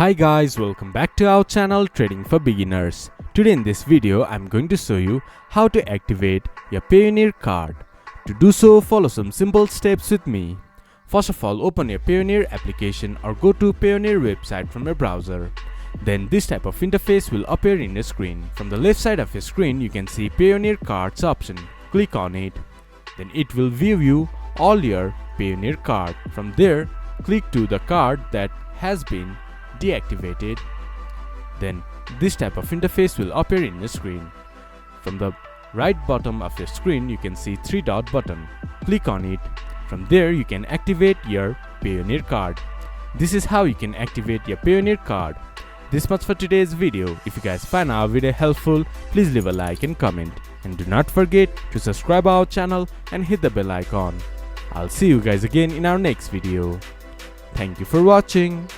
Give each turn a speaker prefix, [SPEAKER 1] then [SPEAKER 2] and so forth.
[SPEAKER 1] Hi guys, welcome back to our channel Trading for Beginners. Today in this video, I'm going to show you how to activate your Payoneer card. To do so, follow some simple steps with me. First of all, open your Payoneer application or go to Payoneer website from your browser. Then this type of interface will appear in your screen. From the left side of your screen, you can see Payoneer cards option. Click on it. Then it will view you all your Payoneer card. From there, click to the card that has been deactivated. Then this type of interface will appear in your screen. From the right bottom of your screen, you can see 3-dot button. Click on it. From there, you can activate your Payoneer card. This is how you can activate your Payoneer card. This much for today's video. If you guys find our video helpful, please leave a like and comment. And do not forget to subscribe our channel and hit the bell icon. I'll see you guys again in our next video. Thank you for watching.